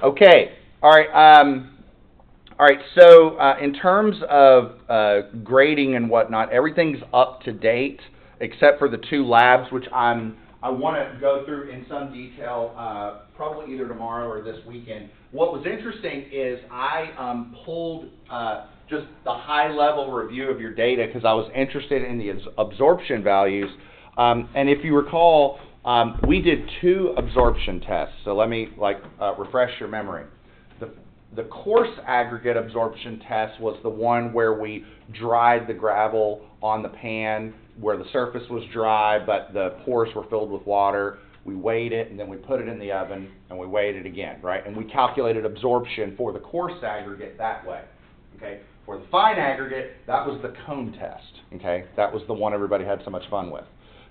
Okay. All right. All right. So in terms of grading and whatnot, everything's up to date except for the two labs, which I want to go through in some detail, probably either tomorrow or this weekend. What was interesting is I pulled just the high-level review of your data because I was interested in the absorption values. And if you recall, we did 2 absorption tests. So let me refresh your memory. The coarse aggregate absorption test was the one where we dried the gravel on the pan where the surface was dry but the pores were filled with water. We weighed it and then we put it in the oven and we weighed it again, right? And we calculated absorption for the coarse aggregate that way, okay? For the fine aggregate, that was the cone test, okay? That was the one everybody had so much fun with.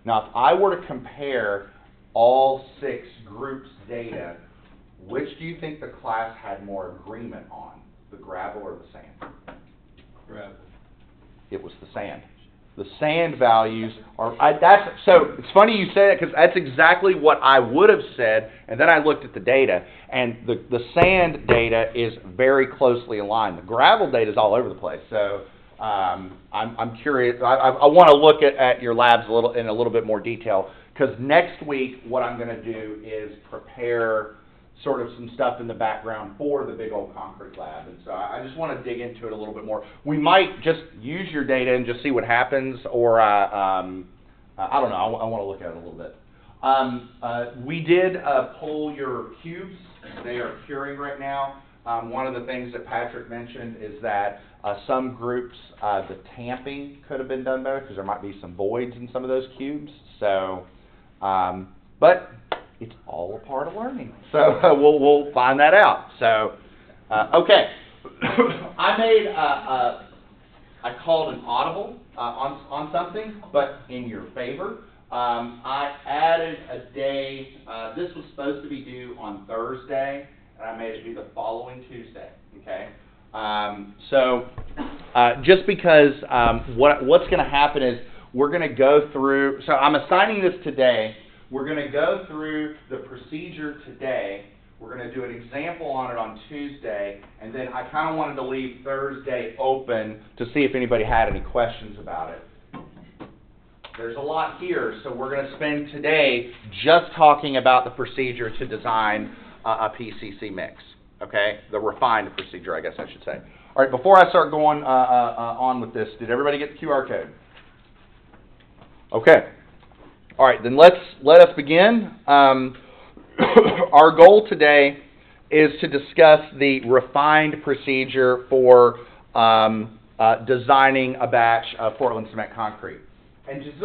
Now, if I were to compare all 6 groups' data, which do you think the class had more agreement on, the gravel or the sand? Gravel. It was the sand. The sand values are, so it's funny you say that because that's exactly what I would have said, and then I looked at the data, and the sand data is very closely aligned. The gravel data is all over the place, so I'm curious. I want to look at your labs in a little bit more detail, because next week what I'm going to do is prepare sort of some stuff in the background for the big old concrete lab, and so I just want to dig into it a little bit more. We might just use your data and just see what happens, or I don't know, I want to look at it a little bit. We did pull your cubes. They are curing right now. One of the things that Patrick mentioned is that some groups, the tamping could have been done better because there might be some voids in some of those cubes. So, but it's all a part of learning. So we'll find that out. So, okay. I called an audible on something, but in your favor. I added a day. This was supposed to be due on Thursday, and I made it due the following Tuesday. Okay. So just because what's going to happen is we're going to go through. So I'm assigning this today. We're going to go through the procedure today. We're going to do an example on it on Tuesday, and then I kind of wanted to leave Thursday open to see if anybody had any questions about it. There's a lot here, so we're going to spend today just talking about the procedure to design a PCC mix, okay? The refined procedure, I guess I should say. All right, before I start going on with this, did everybody get the QR code? Okay. All right, then let us begin. Our goal today is to discuss the refined procedure for designing a batch of Portland cement concrete. And just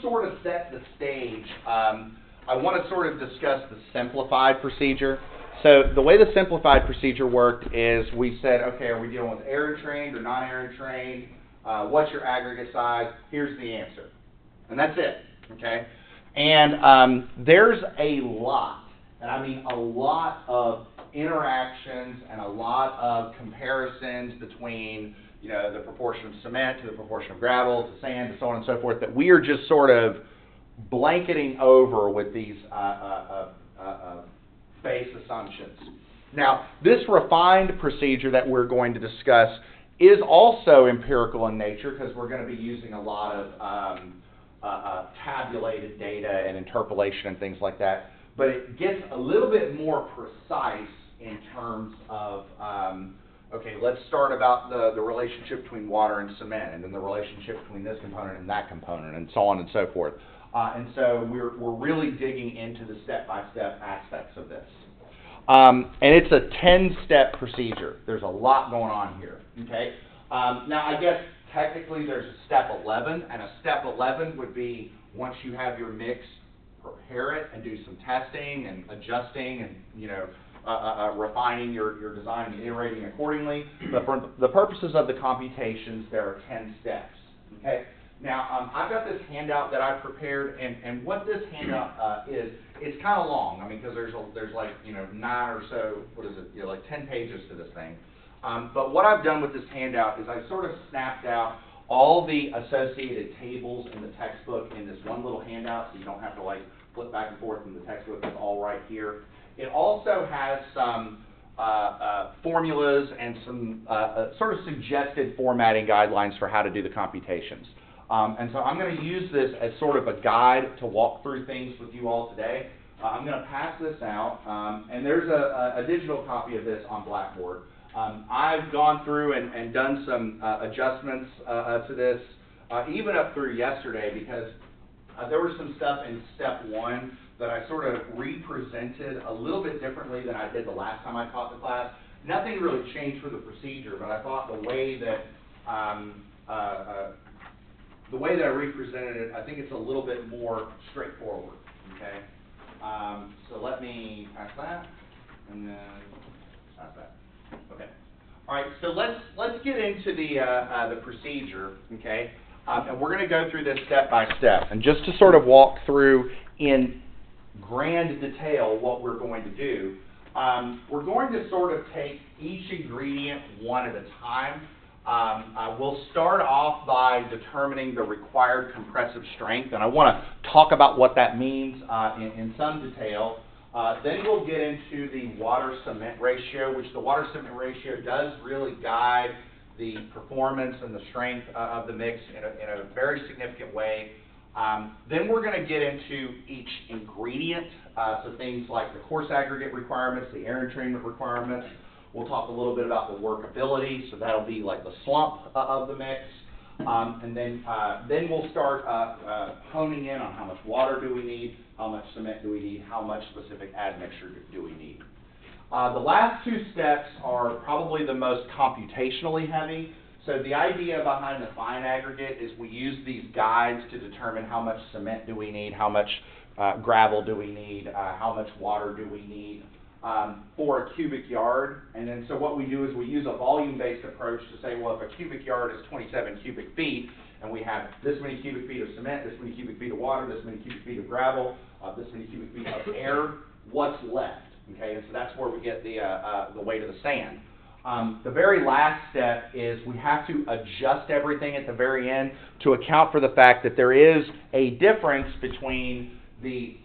sort of set the stage, I want to sort of discuss the simplified procedure. So the way the simplified procedure worked is we said, okay, are we dealing with air entrained or non-air entrained? What's your aggregate size? Here's the answer. And that's it. Okay, and there's a lot, and I mean a lot of interactions and a lot of comparisons between, you know, the proportion of cement to the proportion of gravel to sand to so on and so forth that we are just sort of blanketing over with these base assumptions. Now, this refined procedure that we're going to discuss is also empirical in nature because we're going to be using a lot of tabulated data and interpolation and things like that, but it gets a little bit more precise in terms of, okay, let's start about the relationship between water and cement, and then the relationship between this component and that component, and so on and so forth. And so we're really digging into the step-by-step aspects of this. And it's a 10-step procedure. There's a lot going on here, okay? Now, I guess technically there's a step 11, and a step 11 would be once you have your mix, prepare it and do some testing and adjusting and, you know, refining your design and iterating accordingly. But for the purposes of the computations, there are 10 steps, okay? Now, I've got this handout that I prepared, and what this handout is, it's kind of long. I mean, because there's like, you know, 9 or so, what is it, you know, like 10 pages to this thing. But what I've done with this handout is I sort of snapped out all the associated tables in the textbook in this one little handout, so you don't have to like flip back and forth in the textbook. It's all right here. It also has some formulas and some sort of suggested formatting guidelines for how to do the computations. And so I'm going to use this as sort of a guide to walk through things with you all today. I'm going to pass this out, and there's a digital copy of this on Blackboard. I've gone through and done some adjustments to this, even up through yesterday, because there was some stuff in step 1 that I sort of represented a little bit differently than I did the last time I taught the class. Nothing really changed for the procedure, but I thought the way that I represented it, I think it's a little bit more straightforward. Okay, so let me pass that, and then pass that. Okay. All right. So let's get into the procedure. Okay. And we're going to go through this step by step, and just to sort of walk through in grand detail what we're going to do. We're going to sort of take each ingredient one at a time. We'll start off by determining the required compressive strength, and I want to talk about what that means in some detail. Then we'll get into the water-cement ratio, which the water-cement ratio does really guide the performance and the strength of the mix in a very significant way. Then we're going to get into each ingredient, so things like the coarse aggregate requirements, the air entrainment requirements. We'll talk a little bit about the workability, so that'll be like the slump of the mix. And then we'll start honing in on how much water do we need, how much cement do we need, how much specific admixture do we need. The last 2 steps are probably the most computationally heavy. So the idea behind the fine aggregate is we use these guides to determine how much cement do we need, how much gravel do we need, how much water do we need for a cubic yard. And then so what we do is we use a volume-based approach to say, well, if a cubic yard is 27 cubic feet, and we have this many cubic feet of cement, this many cubic feet of water, this many cubic feet of gravel, this many cubic feet of air, what's left? Okay, and so that's where we get the weight of the sand. The very last step is we have to adjust everything at the very end to account for the fact that there is a difference between the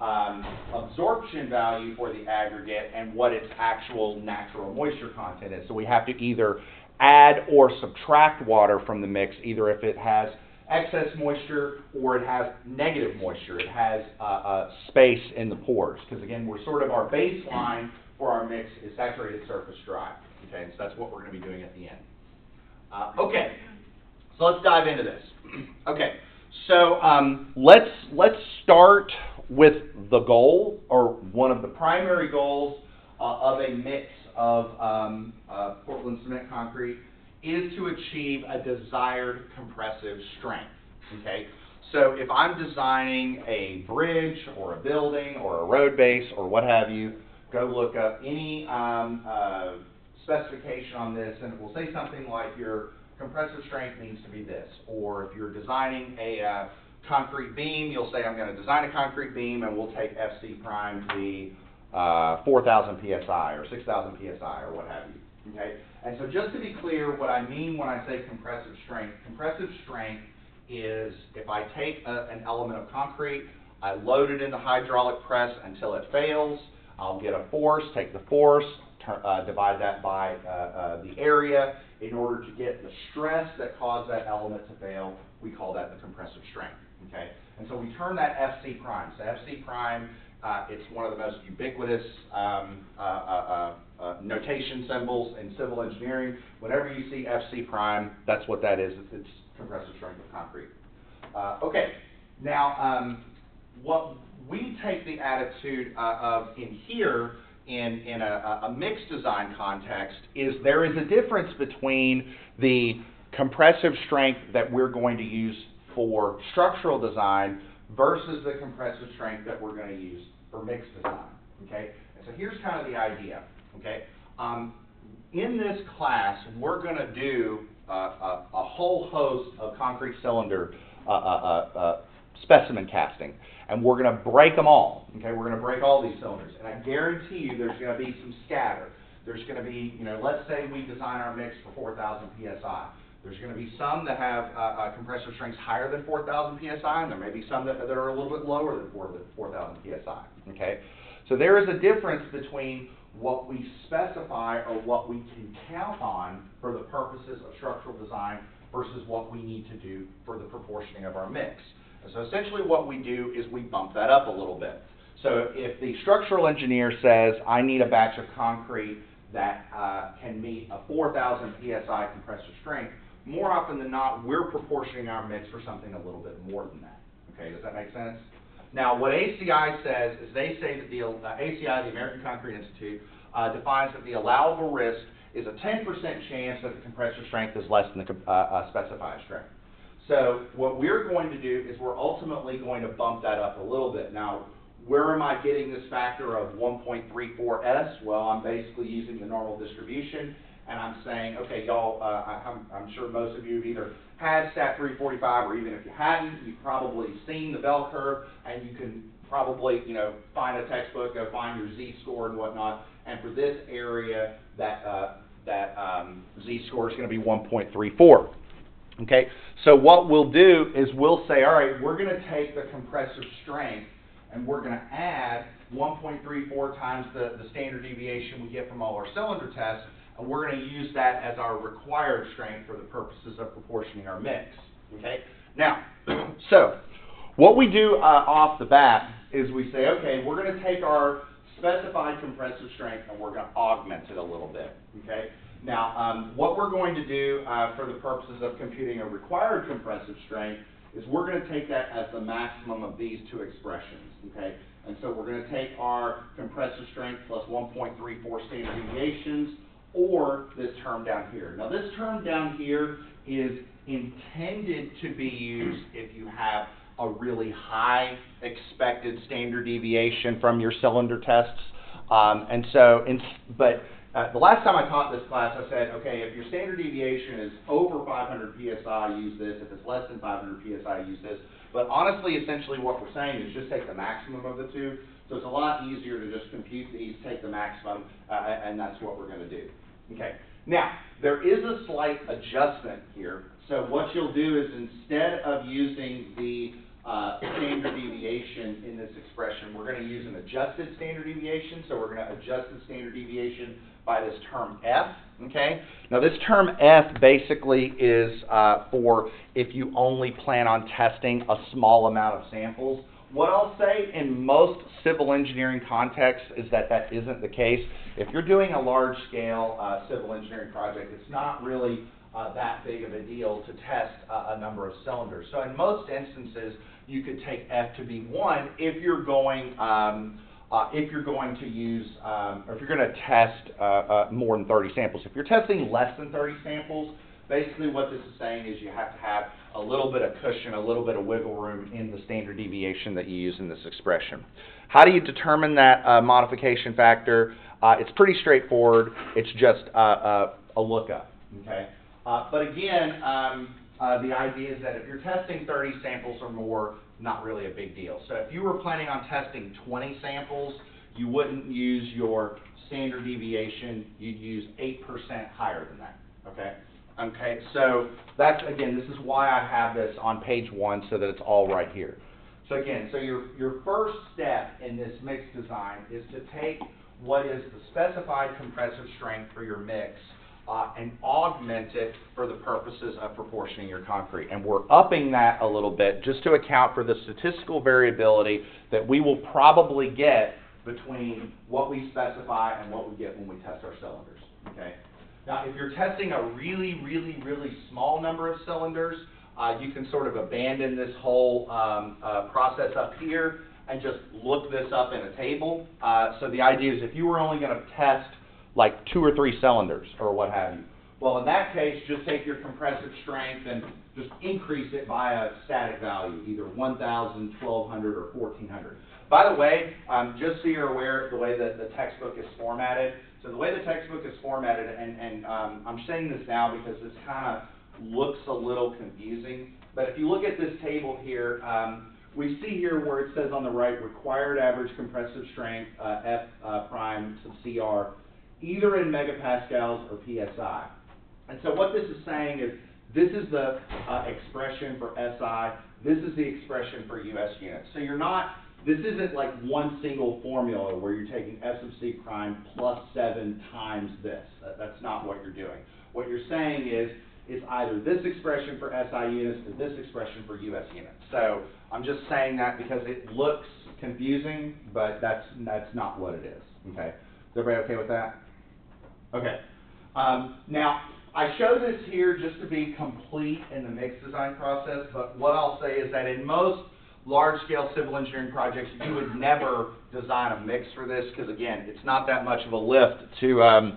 absorption value for the aggregate and what its actual natural moisture content is. So we have to either add or subtract water from the mix, either if it has excess moisture or it has negative moisture. It has space in the pores, because again, we're sort of our baseline for our mix is saturated surface dry. Okay, so that's what we're going to be doing at the end. Okay, so let's dive into this. Okay, so let's start with the goal, or one of the primary goals of a mix of Portland cement concrete is to achieve a desired compressive strength. Okay, so if I'm designing a bridge or a building or a road base or what have you, go look up any specification on this, and it will say something like your compressive strength needs to be this. Or if you're designing a concrete beam, you'll say I'm going to design a concrete beam, and we'll take FC prime to be 4,000 psi or 6,000 psi or what have you. Okay, and so just to be clear, what I mean when I say compressive strength is if I take an element of concrete, I load it in the hydraulic press until it fails, I'll get a force, take the force, divide that by the area in order to get the stress that caused that element to fail. We call that the compressive strength. Okay, and so we term that FC prime. So FC prime, it's one of the most ubiquitous notation symbols in civil engineering. Whenever you see FC prime, that's what that is. It's compressive strength of concrete. Okay, now what we take the attitude of in here in a mixed design context is there is a difference between the compressive strength that we're going to use for structural design versus the compressive strength that we're going to use for mixed design. Okay, and so here's kind of the idea. Okay, in this class we're going to do a whole host of concrete cylinder specimen casting, and we're going to break them all. Okay, we're going to break all these cylinders, and I guarantee you there's going to be some scatter. There's going to be, let's say we design our mix for 4,000 psi. There's going to be some that have compressive strengths higher than 4,000 psi, and there may be some that are a little bit lower than 4,000 psi. Okay, so there is a difference between what we specify or what we can count on for the purposes of structural design versus what we need to do for the proportioning of our mix. And so essentially what we do is we bump that up a little bit. So if the structural engineer says, I need a batch of concrete that can meet a 4,000 PSI compressor strength, more often than not, we're proportioning our mix for something a little bit more than that. Okay, does that make sense? Now, what ACI says is they say that the ACI, the American Concrete Institute, defines that the allowable risk is a 10% chance that the compressor strength is less than the specified strength. So what we're going to do is we're ultimately going to bump that up a little bit. Now, where am I getting this factor of 1.34S? Well, I'm basically using the normal distribution, and I'm saying, okay, y'all, I'm sure most of you have either had STAT 345, or even if you hadn't, you've probably seen the bell curve, and you can probably, find a textbook, go find your Z-score and whatnot, and for this area, that Z-score is going to be 1.34. Okay, so what we'll do is we'll say, all right, we're going to take the compressor strength and we're going to add 1.34 times the standard deviation we get from all our cylinder tests, and we're going to use that as our required strength for the purposes of proportioning our mix. Okay, now, so what we do off the bat is we say, okay, we're going to take our specified compressor strength and we're going to augment it a little bit. Okay. Now, what we're going to do for the purposes of computing a required compressive strength is we're going to take that as the maximum of these two expressions, okay? And so we're going to take our compressive strength plus 1.34 standard deviations, or this term down here. Now, this term down here is intended to be used if you have a really high expected standard deviation from your cylinder tests. The last time I taught this class, I said, okay, if your standard deviation is over 500 PSI, use this. If it's less than 500 PSI, use this. But honestly, essentially what we're saying is just take the maximum of the two. So it's a lot easier to just compute these, take the maximum, and that's what we're going to do. Okay. Now, there is a slight adjustment here. So what you'll do is instead of using the standard deviation in this expression, we're going to use an adjusted standard deviation. So we're going to adjust the standard deviation by this term F, okay? Now this term F basically is for if you only plan on testing a small amount of samples. What I'll say in most civil engineering contexts is that that isn't the case. If you're doing a large-scale civil engineering project, it's not really that big of a deal to test a number of cylinders. So in most instances, you could take F to be 1 if you're going to use, or if you're going to test more than 30 samples. If you're testing less than 30 samples, basically what this is saying is you have to have a little bit of cushion, a little bit of wiggle room in the standard deviation that you use in this expression. How do you determine that modification factor? It's pretty straightforward. It's just a lookup, okay? But again, the idea is that if you're testing 30 samples or more, not really a big deal. So if you were planning on testing 20 samples, you wouldn't use your standard deviation. You'd use 8% higher than that, okay? Okay, so that's, again, this is why I have this on page 1 so that it's all right here. So again, so your first step in this mix design is to take what is the specified compressive strength for your mix and augment it for the purposes of proportioning your concrete. And we're upping that a little bit just to account for the statistical variability that we will probably get between what we specify and what we get when we test our cylinders, okay? Now, if you're testing a really, really, really small number of cylinders, you can sort of abandon this whole process up here and just look this up in a table. So the idea is if you were only going to test like 2 or 3 cylinders or what have you, well, in that case, just take your compressive strength and just increase it by a static value, either 1,000, 1,200, or 1,400. By the way, just so you're aware of the way that the textbook is formatted, so the way the textbook is formatted, and I'm saying this now because this kind of looks a little confusing, but if you look at this table here, we see here where it says on the right, required average compressive strength, F prime sub CR, either in megapascals or PSI. And so what this is saying is this is the expression for SI, this is the expression for US units. So you're not this isn't like one single formula where you're taking f sub c prime plus 7 times this. That's not what you're doing. What you're saying is it's either this expression for SI units or this expression for US units. So I'm just saying that because it looks confusing, but that's not what it is. Okay, is everybody okay with that? Okay. Now, I show this here just to be complete in the mix design process, but what I'll say is that in most large-scale civil engineering projects, you would never design a mix for this because, again, it's not that much of a lift to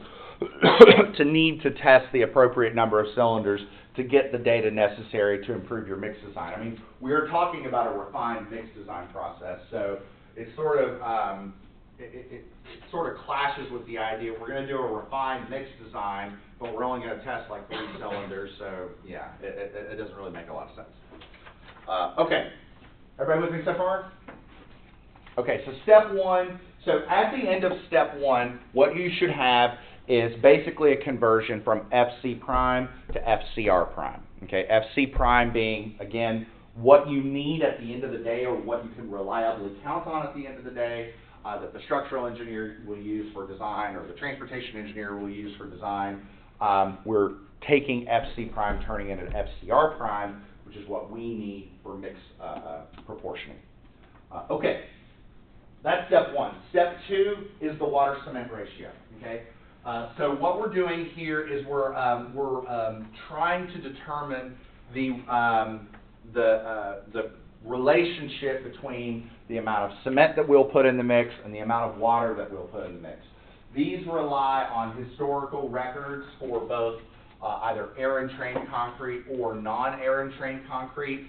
to need to test the appropriate number of cylinders to get the data necessary to improve your mix design. I mean, we are talking about a refined mix design process, so it's sort of it sort of clashes with the idea we're going to do a refined mix design, but we're only going to test like 3 cylinders. So yeah, it doesn't really make a lot of sense. Okay, everybody with me so far? Okay, so step 1. So at the end of step 1, what you should have is basically a conversion from FC prime to FCR prime. Okay, FC prime being, again, what you need at the end of the day or what you can reliably count on at the end of the day, that the structural engineer will use for design or the transportation engineer will use for design. We're taking FC prime, turning it into FCR prime, which is what we need for mix proportioning. Okay, that's step 1. Step 2 is the water cement ratio. Okay. So what we're doing here is we're trying to determine the relationship between the amount of cement that we'll put in the mix and the amount of water that we'll put in the mix. These rely on historical records for both either air-entrained concrete or non-air-entrained concrete.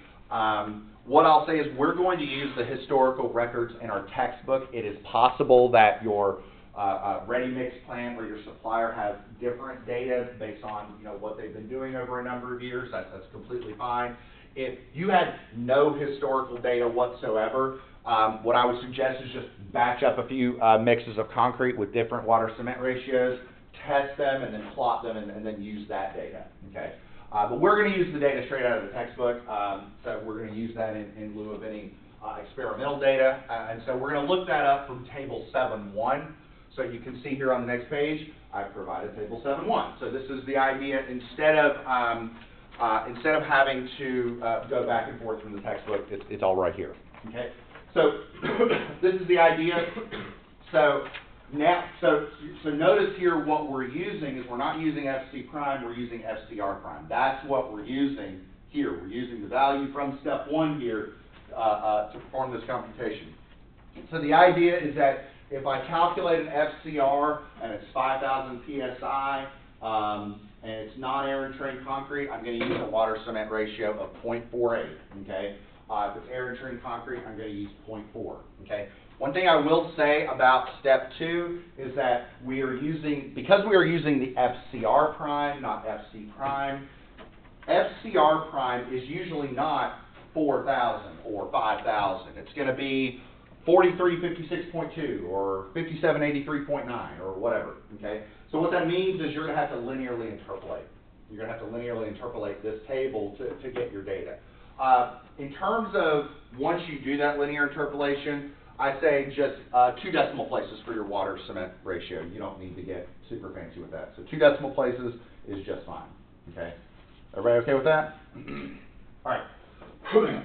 What I'll say is we're going to use the historical records in our textbook. It is possible that your ready-mix plant or your supplier has different data based on what they've been doing over a number of years. That's completely fine. If you had no historical data whatsoever, what I would suggest is just batch up a few mixes of concrete with different water cement ratios, test them, and then plot them, and then use that data. Okay. But we're going to use the data straight out of the textbook, so we're going to use that in lieu of any experimental data. And so we're going to look that up from Table 7.1. So you can see here on the next page, I've provided Table 7.1. So this is the idea. Instead of having to go back and forth from the textbook, it's all right here. Okay. So this is the idea. So now, so notice here what we're using is we're not using FC prime, we're using FCR prime. That's what we're using here. We're using the value from step 1 here to perform this computation. So the idea is that if I calculate an FCR and it's 5,000 PSI and it's non-air-entrained concrete, I'm going to use a water cement ratio of 0.48. Okay. If it's air-entrained concrete, I'm going to use 0.4. Okay. One thing I will say about step 2 is that because we are using the FCR prime, not FC prime, FCR prime is usually not 4,000 or 5,000. It's going to be 4356.2 or 5783.9 or whatever. Okay. So what that means is you're going to have to linearly interpolate. You're going to have to linearly interpolate this table to get your data. In terms of once you do that linear interpolation, I say just 2 decimal places for your water cement ratio. You don't need to get super fancy with that. So 2 decimal places is just fine. Okay. Everybody okay with that? All right.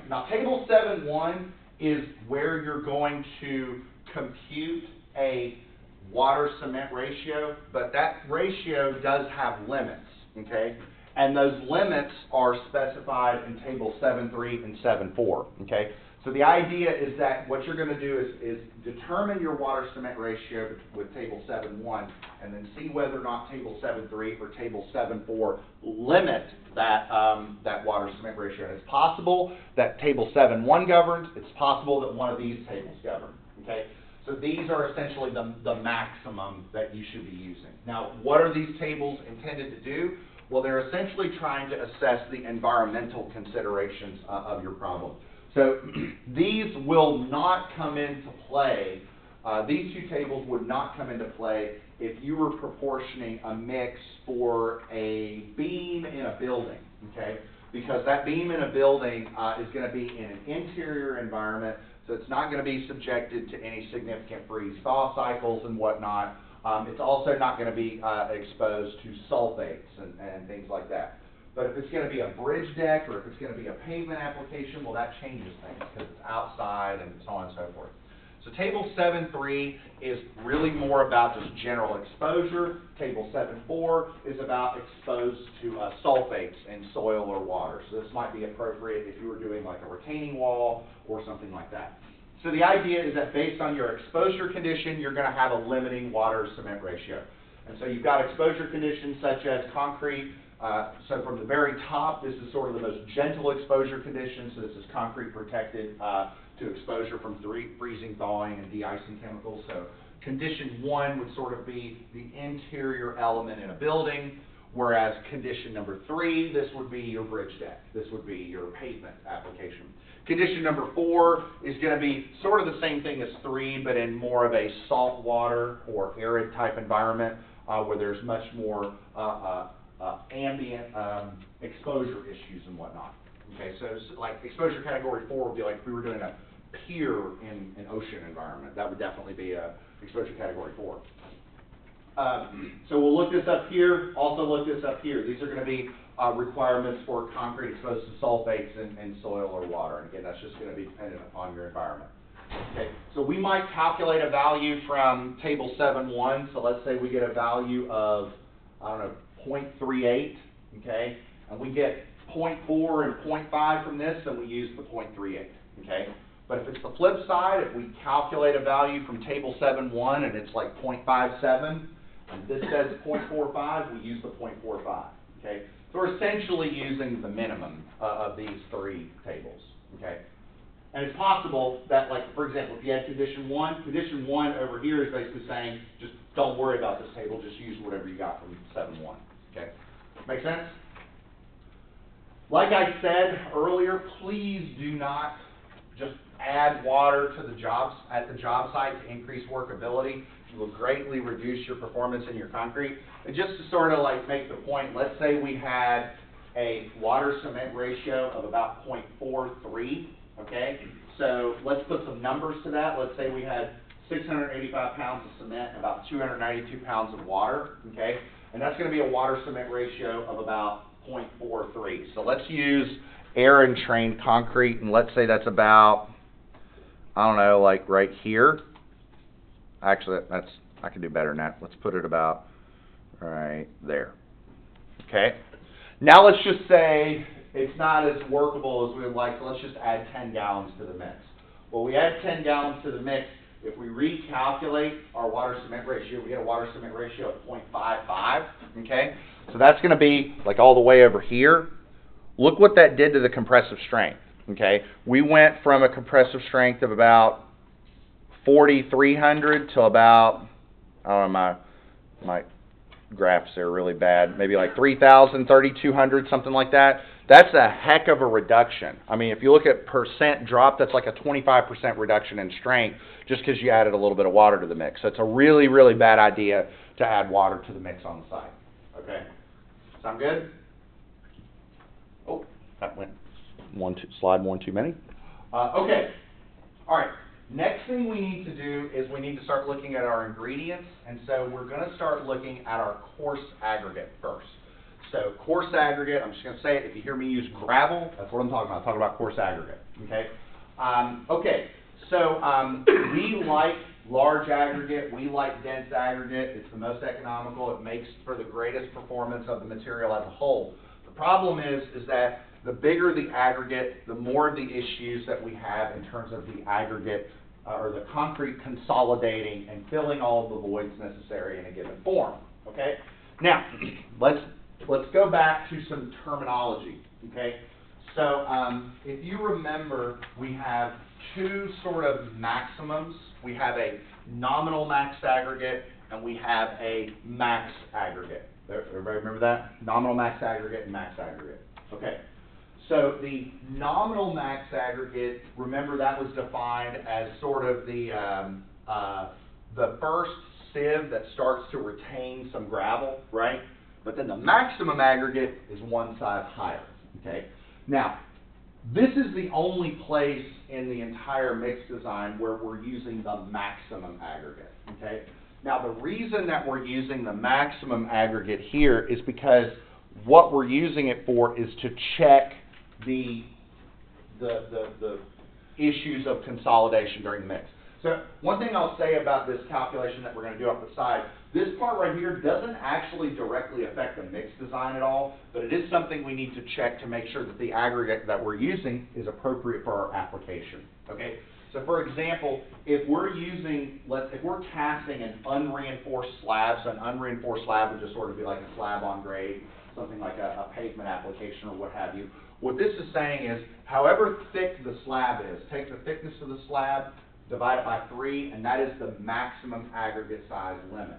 Now Table 7.1 is where you're going to compute a water cement ratio, but that ratio does have limits. Okay. And those limits are specified in Table 7.3 and 7.4. Okay. So the idea is that what you're going to do is determine your water cement ratio with Table 7.1 and then see whether or not Table 7.3 or Table 7.4 limit that water cement ratio. And it's possible that Table 7.1 governs. It's possible that one of these tables govern. Okay? So these are essentially the maximum that you should be using. Now, what are these tables intended to do? Well, they're essentially trying to assess the environmental considerations of your problem. So these will not come into play, these 2 tables would not come into play if you were proportioning a mix for a beam in a building, okay? Because that beam in a building is going to be in an interior environment, So it's not going to be subjected to any significant freeze-thaw cycles and whatnot. It's also not going to be exposed to sulfates and things like that. But if it's going to be a bridge deck or if it's going to be a pavement application, well, that changes things because it's outside and so on and so forth. So Table 7.3 is really more about just general exposure. Table 7.4 is about exposed to sulfates in soil or water. So this might be appropriate if you were doing like a retaining wall or something like that. So the idea is that based on your exposure condition, you're going to have a limiting water-cement ratio. And so you've got exposure conditions such as concrete. So from the very top, this is sort of the most gentle exposure condition. So this is concrete protected to exposure from freezing, thawing, and de-icing chemicals. So condition 1 would sort of be the interior element in a building, whereas condition number 3, this would be your bridge deck. This would be your pavement application. Condition number 4 is going to be sort of the same thing as 3, but in more of a salt water or arid type environment where there's much more ambient exposure issues and whatnot. Okay, so like exposure category 4 would be like if we were doing a pier in an ocean environment. That would definitely be a exposure category 4. So we'll look this up here, also look this up here. These are going to be requirements for concrete exposed to sulfates in soil or water. And again, that's just going to be dependent upon your environment. Okay, so we might calculate a value from Table 7.1. So let's say we get a value of, I don't know, 0.38, okay? And we get 0.4 and 0.5 from this, then we use the 0.38, okay? But if it's the flip side, if we calculate a value from Table 7.1 and it's like 0.57, and this says 0.45, we use the 0.45, okay? So we're essentially using the minimum of these 3 tables, okay? And it's possible that, like, for example, if you had condition 1 over here is basically saying, just don't worry about this table, just use whatever you got from 7.1, okay? Make sense? Like I said earlier, please do not just add water to the jobs at the job site to increase workability. It will greatly reduce your performance in your concrete. And just to sort of like make the point, let's say we had a water cement ratio of about 0.43, okay? So let's put some numbers to that. Let's say we had 685 pounds of cement and about 292 pounds of water, okay? And that's going to be a water cement ratio of about 0.43. So let's use air and trained concrete, and let's say that's about, I don't know, like right here. Actually, I can do better than that. Let's put it about right there. Okay. Now let's just say it's not as workable as we would like, so let's just add 10 gallons to the mix. Well, we add 10 gallons to the mix. If we recalculate our water cement ratio, we get a water cement ratio of 0.55, okay? So that's going to be like all the way over here. Look what that did to the compressive strength, okay? We went from a compressive strength of about 4,300 to about, I don't know, my graphs are really bad, maybe like 3,000, 3,200, something like that. That's a heck of a reduction. I mean, if you look at percent drop, that's like a 25% reduction in strength just because you added a little bit of water to the mix. So it's a really, really bad idea to add water to the mix on the site. Okay. Sound good? Oh, that went slide one too many. Okay. All right. Next thing we need to do is we need to start looking at our ingredients. And so we're going to start looking at our coarse aggregate first. So coarse aggregate, I'm just going to say it. If you hear me use gravel, that's what I'm talking about. I'm talking about coarse aggregate. Okay. So we like large aggregate. We like dense aggregate. It's the most economical. It makes for the greatest performance of the material as a whole. The problem is that the bigger the aggregate, the more of the issues that we have in terms of the aggregate or the concrete consolidating and filling all of the voids necessary in a given form. Okay. Now let's go back to some terminology. Okay. So if you remember, we have two sort of maximums. We have a nominal max aggregate and we have a max aggregate. Everybody remember that? Nominal max aggregate and max aggregate. Okay. So the nominal max aggregate, remember that was defined as sort of the first sieve that starts to retain some gravel, right? But then the maximum aggregate is one size higher, okay? Now, This is the only place in the entire mix design where we're using the maximum aggregate, okay? Now, the reason that we're using the maximum aggregate here is because what we're using it for is to check the issues of consolidation during the mix. So one thing I'll say about this calculation that we're going to do off the side, this part right here doesn't actually directly affect the mix design at all, but it is something we need to check to make sure that the aggregate that we're using is appropriate for our application, okay? So for example, if we're using, if we're casting an unreinforced slab, so an unreinforced slab would just sort of be like a slab on grade, something like a pavement application or what have you. What this is saying is, however thick the slab is, take the thickness of the slab, divide it by 3, and that is the maximum aggregate size limit.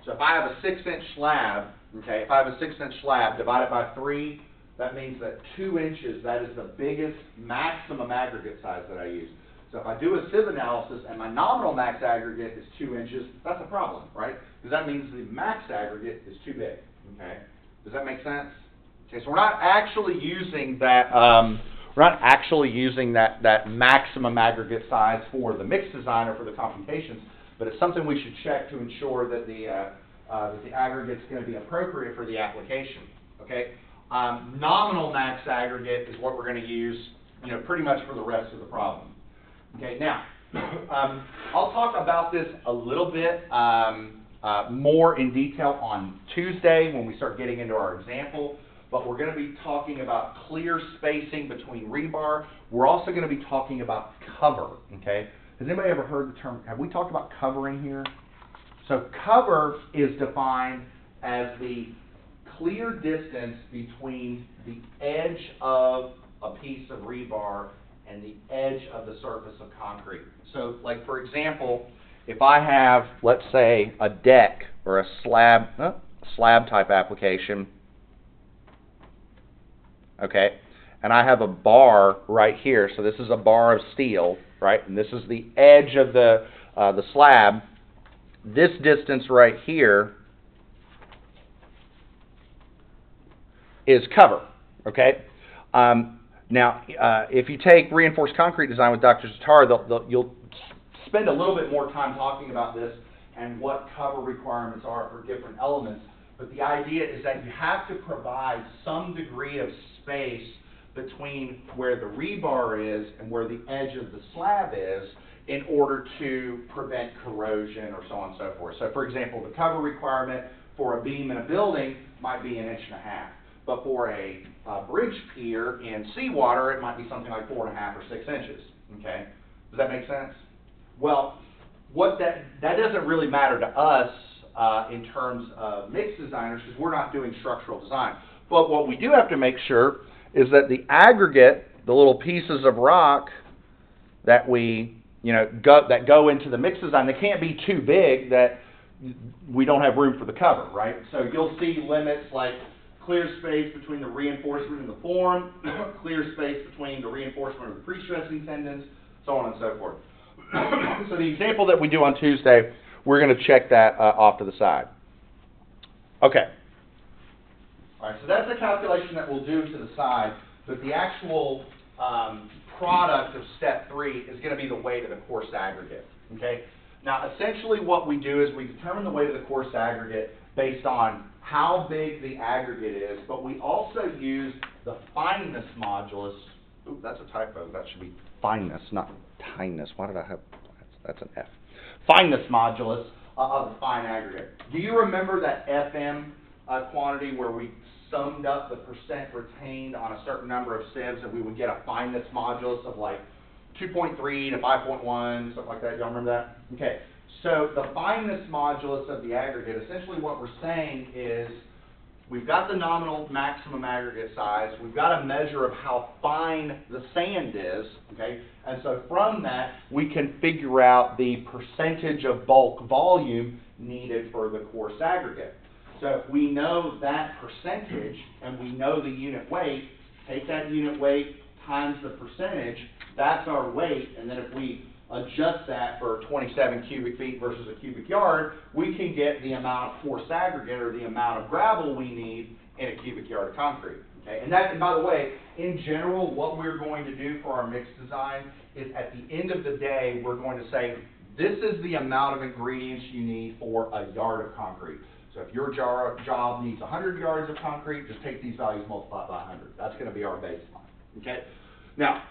So if I have a 6-inch slab, okay, if I have a 6-inch slab, divide it by 3, that means that 2 inches, that is the biggest maximum aggregate size that I use. So if I do a sieve analysis and my nominal max aggregate is 2 inches, that's a problem, right? Because that means the max aggregate is too big, okay? Does that make sense? Okay, so we're not actually using that, that maximum aggregate size for the mix design or for the computations, but it's something we should check to ensure that the aggregate's going to be appropriate for the application, okay? Nominal max aggregate is what we're going to use, you know, pretty much for the rest of the problem. Okay, now, I'll talk about this a little bit more in detail on Tuesday when we start getting into our example, but we're going to be talking about clear spacing between rebar. We're also going to be talking about cover, okay? Has anybody ever heard the term, have we talked about covering here? So cover is defined as the clear distance between the edge of a piece of rebar and the edge of the surface of concrete. So, like for example, if I have, let's say, a deck or a slab type application, okay, and I have a bar right here, so this is a bar of steel, right, and this is the edge of the slab. This distance right here is cover, okay? Now, if you take reinforced concrete design with Dr. Zatar, you'll spend a little bit more time talking about this and what cover requirements are for different elements. But the idea is that you have to provide some degree of space between where the rebar is and where the edge of the slab is in order to prevent corrosion or so on and so forth. So, for example, the cover requirement for a beam in a building might be 1.5 inches. But for a bridge pier in seawater, it might be something like 4.5 or 6 inches, okay? Does that make sense? Well, that doesn't really matter to us in terms of mix designers because we're not doing structural design. But what we do have to make sure is that the aggregate, the little pieces of rock that we, that go into the mix design, they can't be too big that we don't have room for the cover, right? So you'll see limits like clear space between the reinforcement and the form, clear space between the reinforcement of the pre-stressing tendons, so on and so forth. So the example that we do on Tuesday, we're going to check that off to the side. Okay. All right, so that's the calculation that we'll do to the side, but the actual product of step 3 is going to be the weight of the coarse aggregate, okay? Now, essentially what we do is we determine the weight of the coarse aggregate based on how big the aggregate is, but we also use the fineness modulus. Ooh, that's a typo. That should be fineness, not tineness. Why did I have, that's an F. Fineness modulus of the fine aggregate. Do you remember that FM quantity where we summed up the percent retained on a certain number of sieves and we would get a fineness modulus of like 2.3 to 5.1, something like that? Y'all remember that? Okay. So the fineness modulus of the aggregate, essentially what we're saying is we've got the nominal maximum aggregate size, we've got a measure of how fine the sand is, okay, and so from that we can figure out the percentage of bulk volume needed for the coarse aggregate. So if we know that percentage and we know the unit weight, take that unit weight times the percentage, that's our weight, and then if we adjust that for 27 cubic feet versus a cubic yard, we can get the amount of coarse aggregate or the amount of gravel we need in a cubic yard of concrete. Okay, and by the way, in general, what we're going to do for our mix design is at the end of the day, we're going to say, this is the amount of ingredients you need for a yard of concrete. So if your job needs 100 yards of concrete, just take these values, multiply by 100. That's going to be our baseline. Okay. Now,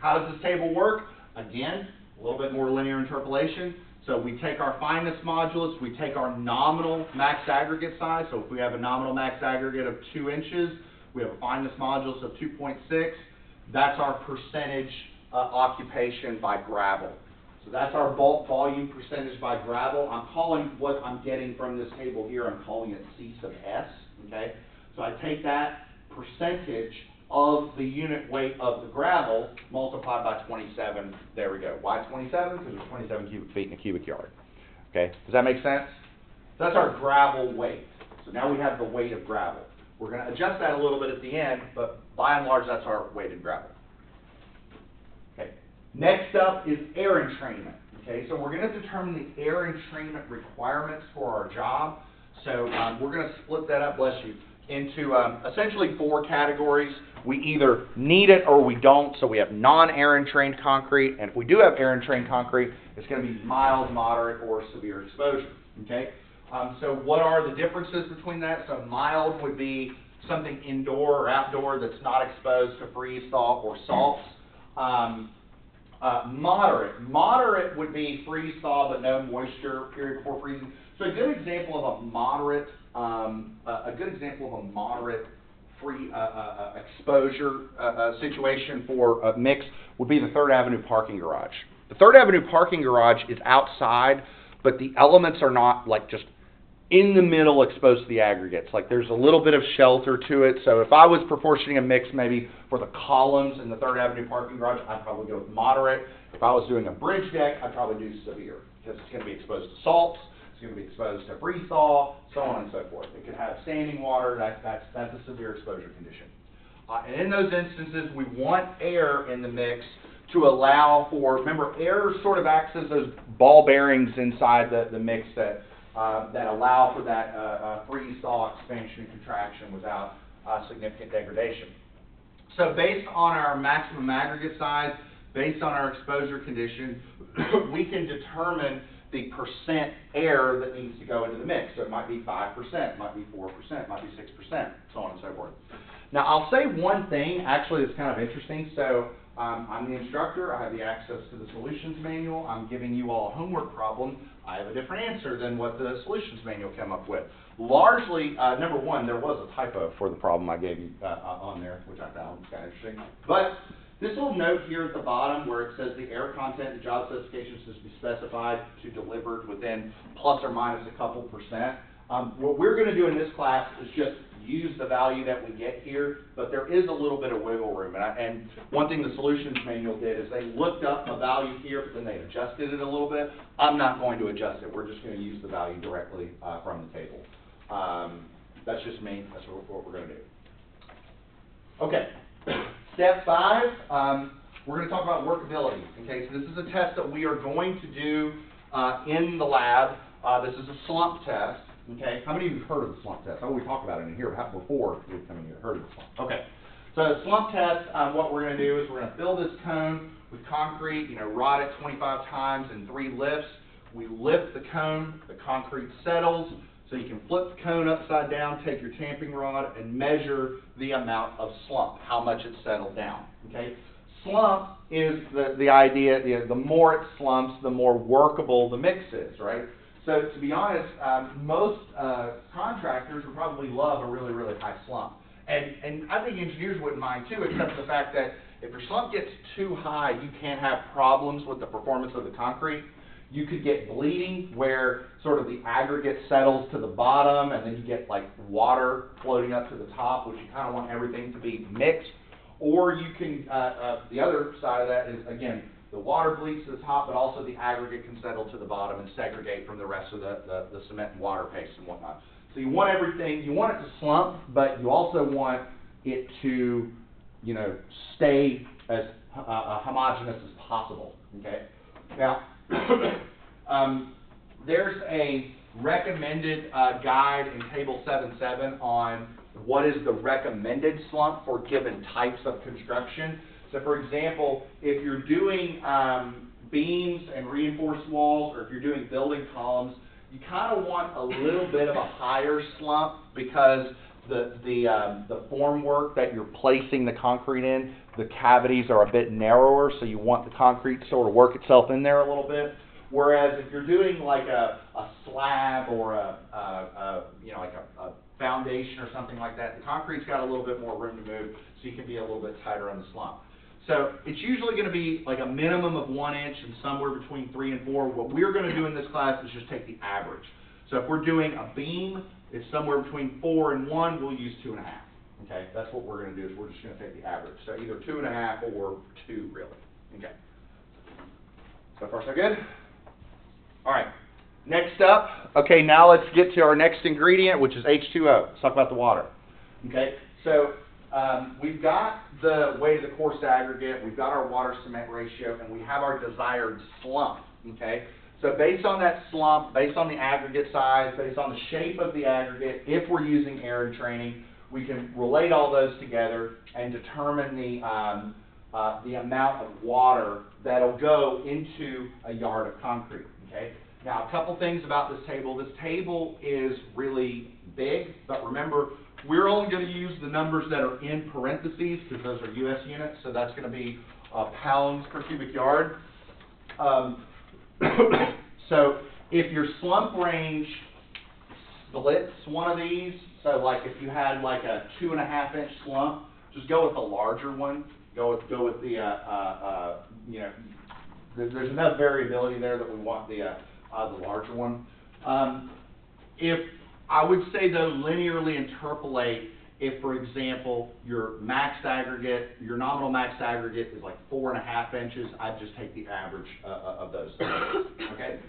how does this table work? Again, a little bit more linear interpolation. So we take our fineness modulus, we take our nominal max aggregate size. So if we have a nominal max aggregate of 2 inches, we have a fineness modulus of 2.6. That's our percentage occupation by gravel. So that's our bulk volume percentage by gravel. I'm calling what I'm getting from this table here, I'm calling it C sub S, okay? So I take that percentage of the unit weight of the gravel multiplied by 27. There we go. Why 27? Because there's 27 cubic feet in a cubic yard. Okay, does that make sense? So that's our gravel weight. So now we have the weight of gravel. We're going to adjust that a little bit at the end, but by and large, that's our weighted gravel. Okay. Next up is air entrainment. Okay, so we're going to determine the air entrainment requirements for our job. So we're going to split that up, bless you, into essentially 4 categories. We either need it or we don't. So we have non-air entrained concrete, and if we do have air entrained concrete, it's going to be mild, moderate, or severe exposure. Okay. So what are the differences between that? So mild would be something indoor or outdoor that's not exposed to freeze, thaw, or salts. Moderate would be freeze, thaw, but no moisture period before freezing. So a good example of a moderate free exposure situation for a mix would be the 3rd Avenue parking garage. The 3rd Avenue parking garage is outside, but the elements are not like just in the middle exposed to the aggregates. Like there's a little bit of shelter to it. So if I was proportioning a mix maybe for the columns in the 3rd Avenue parking garage, I'd probably go with moderate. If I was doing a bridge deck, I'd probably do severe, because it's going to be exposed to salts, it's going to be exposed to freeze thaw, so on and so forth. It could have standing water. That's a severe exposure condition. And in those instances, we want air in the mix to allow for, remember, air sort of acts as those ball bearings inside the mix that allow for that freeze-thaw expansion and contraction without significant degradation. So based on our maximum aggregate size, based on our exposure condition, we can determine the percent air that needs to go into the mix. So it might be 5%, it might be 4%, it might be 6%, so on and so forth. Now I'll say one thing actually that's kind of interesting. So I'm the instructor, I have the access to the solutions manual, I'm giving you all a homework problem. I have a different answer than what the solutions manual came up with. Largely, number one, there was a typo for the problem I gave you on there, which I found kind of interesting. But this little note here at the bottom where it says the air content in job specifications is to be specified to delivered within plus or minus a couple percent. What we're going to do in this class is just use the value that we get here, but there is a little bit of wiggle room. And one thing the solutions manual did is they looked up a value here, but then they adjusted it a little bit. I'm not going to adjust it. We're just going to use the value directly from the table. That's just me. That's what we're going to do. Okay. Step 5, we're going to talk about workability. Okay, so this is a test that we are going to do in the lab. This is a slump test. Okay, how many of you have heard of the slump test? Oh, we talked about it in here before. How many of you have heard of the slump? Okay, so the slump test, what we're going to do is we're going to fill this cone with concrete, rod it 25 times in 3 lifts. We lift the cone, the concrete settles, so you can flip the cone upside down, take your tamping rod, and measure the amount of slump, how much it settled down. Okay, slump is the idea, the more it slumps, the more workable the mix is, right? So to be honest, most contractors would probably love a really, really high slump. And I think engineers wouldn't mind too, except for the fact that if your slump gets too high, you can have problems with the performance of the concrete. You could get bleeding where sort of the aggregate settles to the bottom and then you get like water floating up to the top, which you kind of want everything to be mixed. Or you can, the other side of that is, again, the water bleeds to the top, but also the aggregate can settle to the bottom and segregate from the rest of the cement and water paste and whatnot. So you want everything, you want it to slump, but you also want it to, stay as homogeneous as possible, okay? Now, there's a recommended guide in Table 7.7 on what is the recommended slump for given types of construction. So for example, if you're doing beams and reinforced walls, or if you're doing building columns, you kind of want a little bit of a higher slump because the formwork that you're placing the concrete in, the cavities are a bit narrower, so you want the concrete to sort of work itself in there a little bit. Whereas if you're doing like a slab or like a foundation or something like that, the concrete's got a little bit more room to move, so you can be a little bit tighter on the slump. So it's usually going to be like a minimum of 1 inch and somewhere between 3 and 4. What we're going to do in this class is just take the average. So if we're doing a beam, it's somewhere between 4 and 1, we'll use 2.5. Okay, that's what we're going to do, is we're just going to take the average. So either 2.5 or 2, really. Okay. So far, so good? All right. Next up, okay, now let's get to our next ingredient, which is H2O. Let's talk about the water. Okay, so we've got the weight of the coarse aggregate, we've got our water cement ratio, and we have our desired slump. Okay, so based on that slump, based on the aggregate size, based on the shape of the aggregate, if we're using Aaron training, we can relate all those together and determine the amount of water that'll go into a yard of concrete. Okay. Now, a couple things about this table. This table is really big, but remember, we're only going to use the numbers that are in parentheses because those are U.S. units, so that's going to be pounds per cubic yard. So if your slump range splits one of these, so like if you had like a 2.5 inch slump, just go with the larger one. Go with the there's enough variability there that we want the larger one. If I would say though, linearly interpolate, if for example your max aggregate, your nominal max aggregate is like 4.5 inches, I'd just take the average of those. Okay.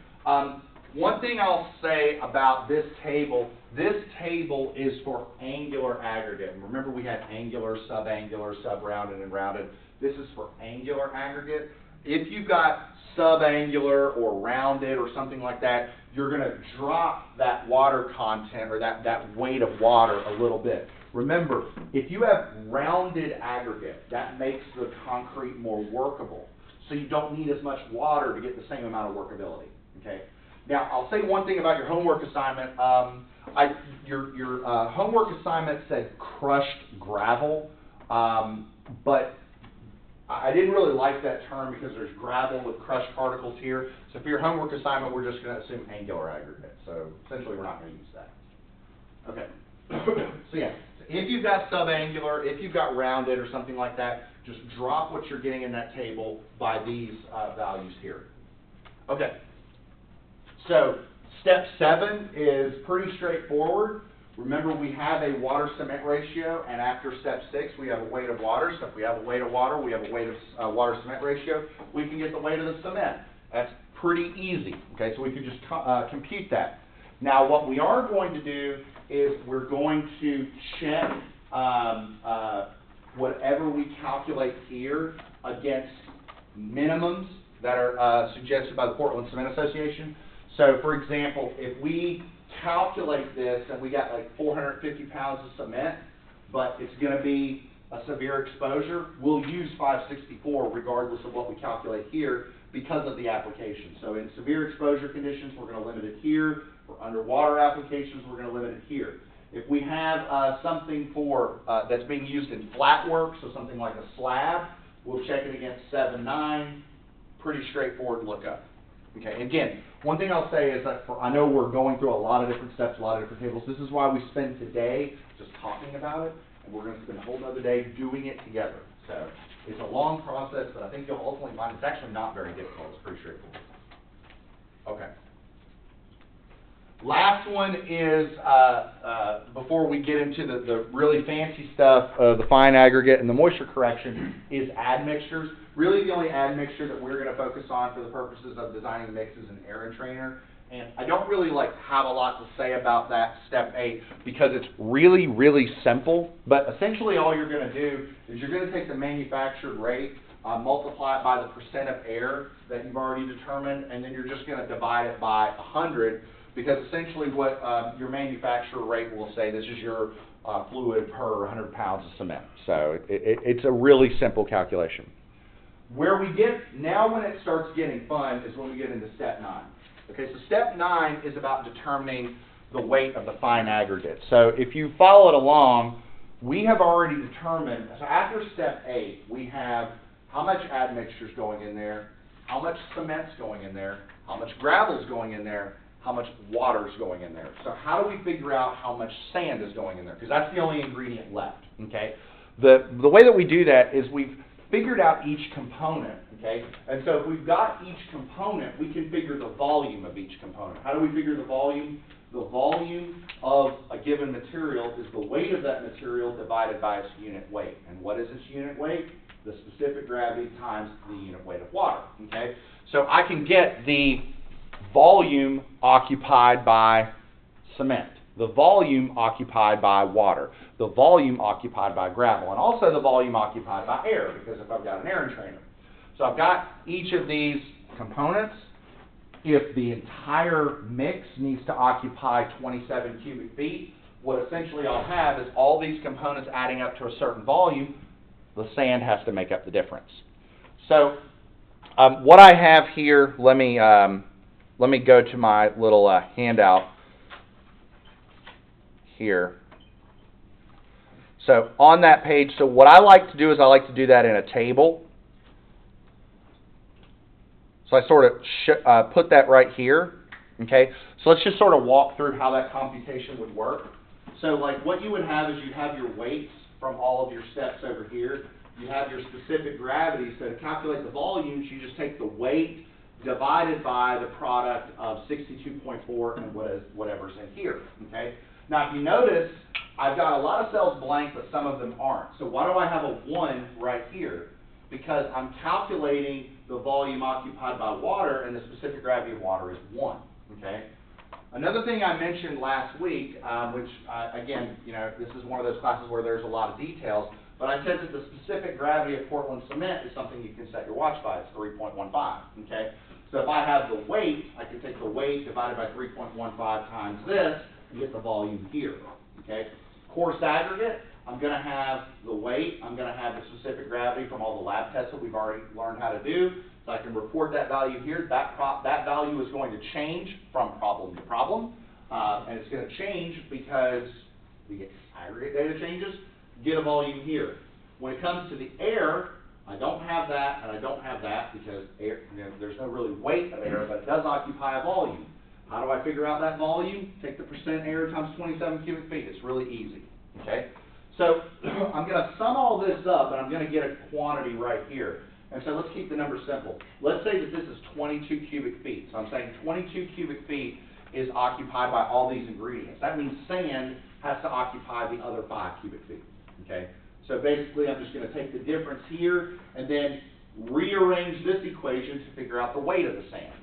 One thing I'll say about this table is for angular aggregate. And remember, we had angular, sub-rounded, and rounded. This is for angular aggregate. If you've got subangular or rounded or something like that, you're going to drop that water content or that weight of water a little bit. Remember, if you have rounded aggregate, that makes the concrete more workable. So you don't need as much water to get the same amount of workability. Okay. Now, I'll say one thing about your homework assignment. Your homework assignment said crushed gravel, but I didn't really like that term because there's gravel with crushed particles here. So for your homework assignment, we're just going to assume angular aggregate. So essentially, we're not going to use that. Okay. So yeah, if you've got subangular, if you've got rounded or something like that, just drop what you're getting in that table by these values here. Okay. So step 7 is pretty straightforward. Remember, we have a water cement ratio, and after step 6, we have a weight of water. So if we have a weight of water, we have a weight of water cement ratio. We can get the weight of the cement. That's pretty easy. Okay, so we can just compute that. Now, what we are going to do is we're going to check whatever we calculate here against minimums that are suggested by the Portland Cement Association. So, for example, if we calculate this and we got like 450 pounds of cement, but it's going to be a severe exposure, we'll use 564 regardless of what we calculate here because of the application. So in severe exposure conditions, we're going to limit it here. For underwater applications, we're going to limit it here. If we have something for that's being used in flat work, so something like a slab, we'll check it against 7.9. Pretty straightforward lookup. Okay, again, one thing I'll say is that I know we're going through a lot of different steps, a lot of different tables. This is why we spend today just talking about it, and we're going to spend a whole other day doing it together. So it's a long process, but I think you'll ultimately find it's actually not very difficult. It's pretty straightforward. Okay. Last one is, before we get into the really fancy stuff, the fine aggregate and the moisture correction, is admixtures. Really the only admixture that we're going to focus on for the purposes of designing mixes in Aaron Trainer. And I don't really have a lot to say about that step 8 because it's really, really simple. But essentially all you're going to do is you're going to take the manufactured rate, multiply it by the percent of air that you've already determined, and then you're just going to divide it by 100. because essentially what your manufacturer rate will say, this is your fluid per 100 pounds of cement. So it's a really simple calculation. Where we get, now when it starts getting fun is when we get into step 9. Okay, so step 9 is about determining the weight of the fine aggregate. So if you follow it along, we have already determined, so after step 8, we have how much admixture is going in there, how much cement's going in there, how much gravel's going in there, how much water's going in there. So how do we figure out how much sand is going in there? Because that's the only ingredient left, okay? The way that we do that is we've figured out each component, okay? And so if we've got each component, we can figure the volume of each component. How do we figure the volume? The volume of a given material is the weight of that material divided by its unit weight. And what is its unit weight? The specific gravity times the unit weight of water, okay? So I can get the volume occupied by cement, the volume occupied by water, the volume occupied by gravel, and also the volume occupied by air, because if I've got an air entrainer. So I've got each of these components. If the entire mix needs to occupy 27 cubic feet, what essentially I'll have is all these components adding up to a certain volume. The sand has to make up the difference. So what I have here, let me go to my little handout here. So on that page, so what I like to do is I like to do that in a table. So I sort of put that right here, okay? So let's just sort of walk through how that computation would work. So like what you would have is you have your weights from all of your steps over here. You have your specific gravity. So to calculate the volumes, you just take the weight divided by the product of 62.4 and whatever's in here, okay? Now if you notice, I've got a lot of cells blank, but some of them aren't. So why do I have a 1 right here? Because I'm calculating the volume occupied by water, and the specific gravity of water is 1, okay? Another thing I mentioned last week, which, again, you know, this is one of those classes where there's a lot of details, but I said that the specific gravity of Portland cement is something you can set your watch by. It's 3.15, okay? So if I have the weight, I can take the weight divided by 3.15 times this and get the volume here, okay? Coarse aggregate, I'm going to have the weight, I'm going to have the specific gravity from all the lab tests that we've already learned how to do. So I can report that value here. That value is going to change from problem to problem. And it's going to change because the aggregate data changes. Get a volume here. When it comes to the air, I don't have that and I don't have that because air, you know, there's no really weight of air, but it does occupy a volume. How do I figure out that volume? Take the percent air times 27 cubic feet. It's really easy, okay? So I'm going to sum all this up, and I'm going to get a quantity right here. And so let's keep the numbers simple. Let's say that this is 22 cubic feet. So I'm saying 22 cubic feet is occupied by all these ingredients. That means sand has to occupy the other 5 cubic feet, okay? So basically, I'm just going to take the difference here and then rearrange this equation to figure out the weight of the sand.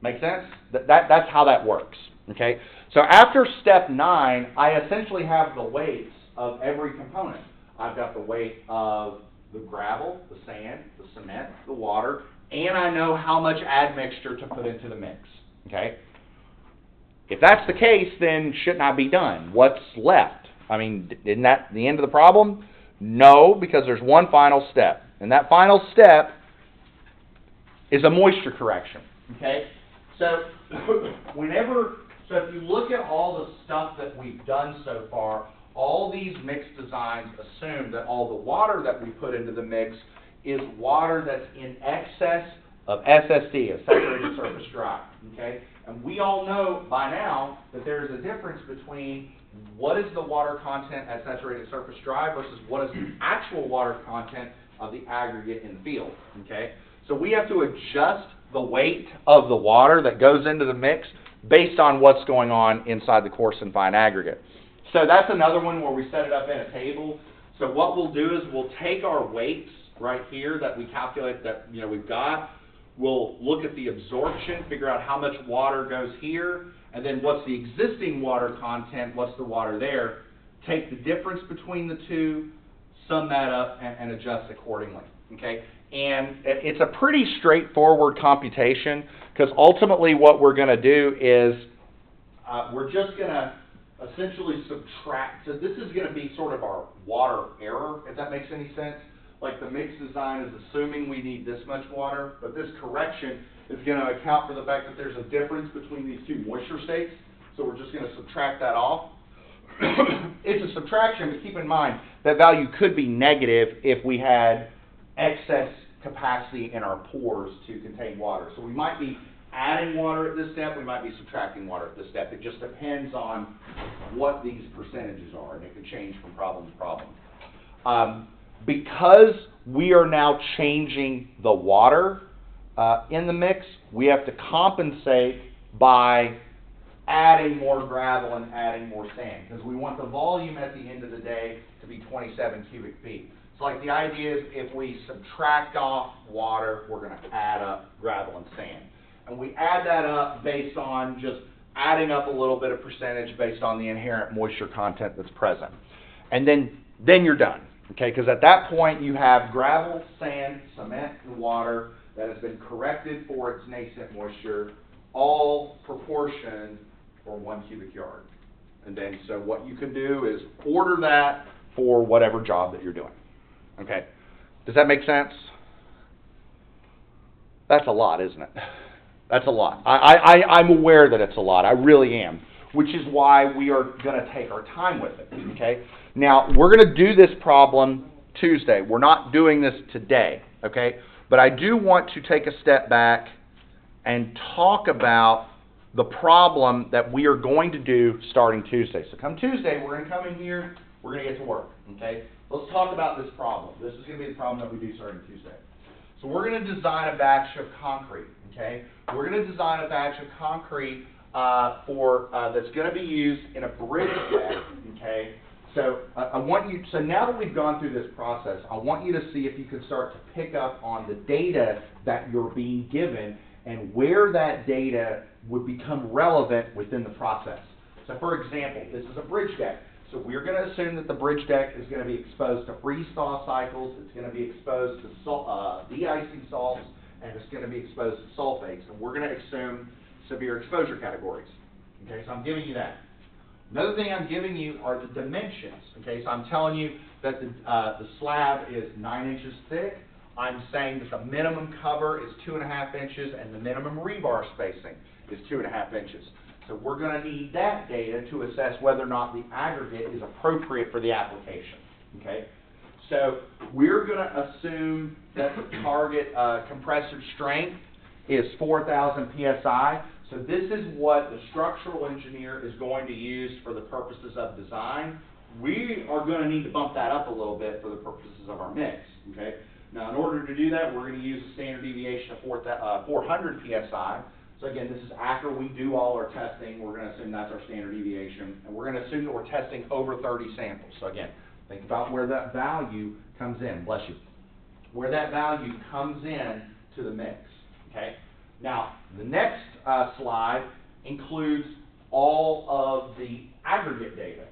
Make sense? That's how that works, okay? So after step 9, I essentially have the weights of every component. I've got the weight of the gravel, the sand, the cement, the water, and I know how much admixture to put into the mix, okay? If that's the case, then shouldn't I be done? What's left? I mean, isn't that the end of the problem? No, because there's one final step. And that final step is a moisture correction, okay? So so if you look at all the stuff that we've done so far, all these mix designs assume that all the water that we put into the mix is water that's in excess of SSD, a saturated surface dry, okay? And we all know by now that there's a difference between what is the water content at saturated surface dry versus what is the actual water content of the aggregate in the field, okay? So we have to adjust the weight of the water that goes into the mix based on what's going on inside the coarse and fine aggregate. So that's another one where we set it up in a table. So what we'll do is we'll take our weights right here that we calculate that, you know, we've got. We'll look at the absorption, figure out how much water goes here, and then what's the existing water content, what's the water there. Take the difference between the two, sum that up, and adjust accordingly. Okay? And it's a pretty straightforward computation, because ultimately what we're going to do is we're just going to essentially subtract. So this is going to be sort of our water error, if that makes any sense. Like the mix design is assuming we need this much water, but this correction is going to account for the fact that there's a difference between these two moisture states. So we're just going to subtract that off. It's a subtraction, but keep in mind that value could be negative if we had excess capacity in our pores to contain water. So we might be adding water at this step, we might be subtracting water at this step. It just depends on what these percentages are, and it can change from problem to problem. Because we are now changing the water in the mix, we have to compensate by adding more gravel and adding more sand, because we want the volume at the end of the day to be 27 cubic feet. So like the idea is if we subtract off water, we're going to add up gravel and sand. And we add that up based on just adding up a little bit of percentage based on the inherent moisture content that's present. And then you're done, okay? Because at that point you have gravel, sand, cement, and water that has been corrected for its nascent moisture, all proportioned for 1 cubic yard. And then so what you can do is order that for whatever job that you're doing. Okay? Does that make sense? That's a lot, isn't it? That's a lot. I'm aware that it's a lot. I really am. Which is why we are going to take our time with it. Okay? Now, we're going to do this problem Tuesday. We're not doing this today. Okay? But I do want to take a step back and talk about the problem that we are going to do starting Tuesday. So come Tuesday, we're going to come in here, we're going to get to work, okay? Let's talk about this problem. This is going to be the problem that we do starting Tuesday. So we're going to design a batch of concrete, okay? We're going to design a batch of concrete that's going to be used in a bridge deck, okay? So so now that we've gone through this process, I want you to see if you can start to pick up on the data that you're being given and where that data would become relevant within the process. So for example, this is a bridge deck. So we're going to assume that the bridge deck is going to be exposed to freeze-thaw cycles, it's going to be exposed to de-icing salts, and it's going to be exposed to sulfates. And we're going to assume severe exposure categories. Okay, so I'm giving you that. Another thing I'm giving you are the dimensions. Okay, so I'm telling you that the slab is 9 inches thick. I'm saying that the minimum cover is 2.5 inches and the minimum rebar spacing is 2.5 inches. So we're going to need that data to assess whether or not the aggregate is appropriate for the application. Okay? So we're going to assume that the target compressive strength is 4,000 psi. So this is what the structural engineer is going to use for the purposes of design. We are going to need to bump that up a little bit for the purposes of our mix. Okay? Now, in order to do that, we're going to use a standard deviation of 400 psi. So again, this is after we do all our testing. We're going to assume that's our standard deviation, and we're going to assume that we're testing over 30 samples. So again, think about where that value comes in. Bless you. Where that value comes in to the mix. Okay. Now, the next slide includes all of the aggregate data.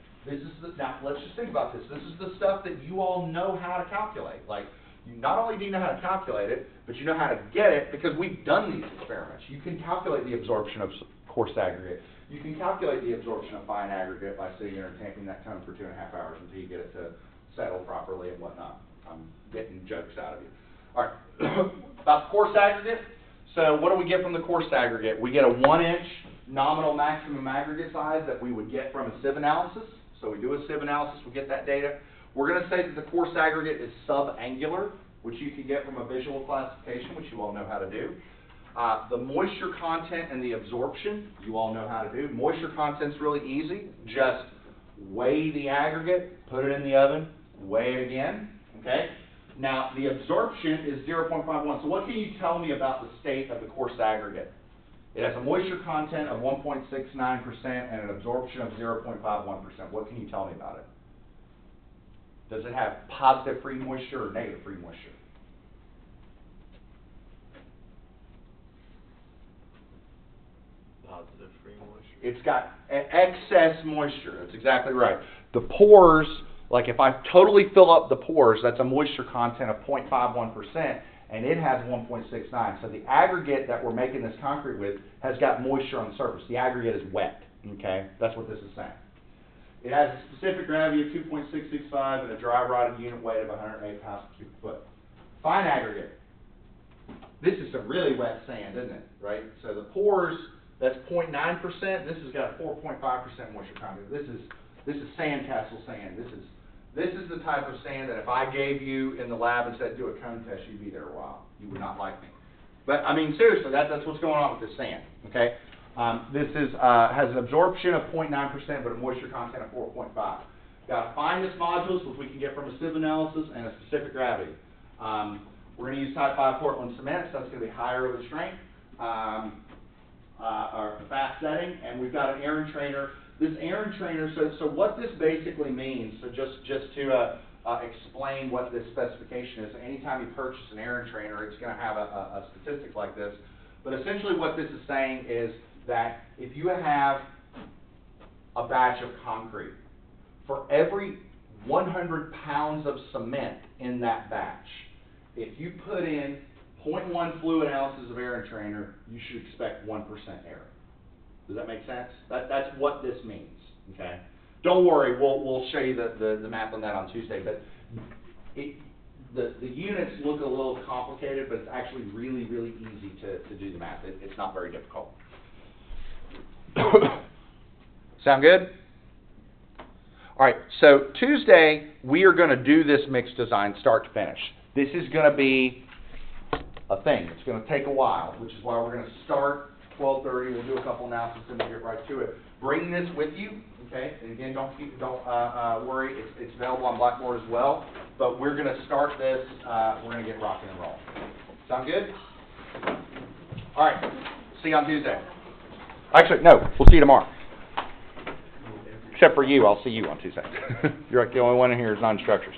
Now, let's just think about this. This is the stuff that you all know how to calculate. Like, you not only do you know how to calculate it, but you know how to get it because we've done these experiments. You can calculate the absorption of coarse aggregate. You can calculate the absorption of fine aggregate by sitting there and tamping that cone for 2.5 hours until you get it to settle properly and whatnot. I'm getting jokes out of you. All right, about coarse aggregate. So what do we get from the coarse aggregate? We get a 1-inch nominal maximum aggregate size that we would get from a sieve analysis. So we do a sieve analysis, we get that data. We're going to say that the coarse aggregate is subangular, which you can get from a visual classification, which you all know how to do. The moisture content and the absorption, you all know how to do. Moisture content's really easy. Just weigh the aggregate, put it in the oven, weigh it again, okay? Now, the absorption is 0.51. So what can you tell me about the state of the coarse aggregate? It has a moisture content of 1.69% and an absorption of 0.51%. What can you tell me about it? Does it have positive free moisture or negative free moisture? Positive free moisture. It's got excess moisture. That's exactly right. The pores, like if I totally fill up the pores, that's a moisture content of 0.51%. and it has 1.69. So the aggregate that we're making this concrete with has got moisture on the surface. The aggregate is wet, okay? That's what this is saying. It has a specific gravity of 2.665 and a dry rotted unit weight of 108 pounds per cubic foot. Fine aggregate. This is some really wet sand, isn't it? Right? So the pores, that's 0.9%. This has got a 4.5% moisture content. This is sandcastle sand. This is the type of sand that if I gave you in the lab and said do a cone test, you'd be there a while. You would not like me. But I mean seriously, that's what's going on with this sand. Okay. This has an absorption of 0.9%, but a moisture content of 4.5. Got fineness modules, which we can get from a sieve analysis, and a specific gravity. We're going to use type 5 Portland cement, so that's going to be higher over the strength, or fast setting, and we've got an air entrainer. This air entrainer, so what this basically means, so just to explain what this specification is, anytime you purchase an air entrainer, it's going to have a statistic like this. But essentially what this is saying is that if you have a batch of concrete, for every 100 pounds of cement in that batch, if you put in 0.1 fluid ounces of air entrainer, you should expect 1% error. Does that make sense? That's what this means, okay? Don't worry, we'll show you the math on that on Tuesday, but the units look a little complicated, but it's actually really, really easy to do the math. It's not very difficult. Sound good? All right, so Tuesday, we are going to do this mix design start to finish. This is going to be a thing. It's going to take a while, which is why we're going to start 12:30. We'll do a couple announcements and we'll get right to it. Bring this with you, okay? And again, don't worry. It's available on Blackboard as well. But we're going to start this. We're going to get rocking and rolling. Sound good? All right. See you on Tuesday. Actually, no. We'll see you tomorrow. Except for you, I'll see you on Tuesday. You're like the only one in here who's non-instructors.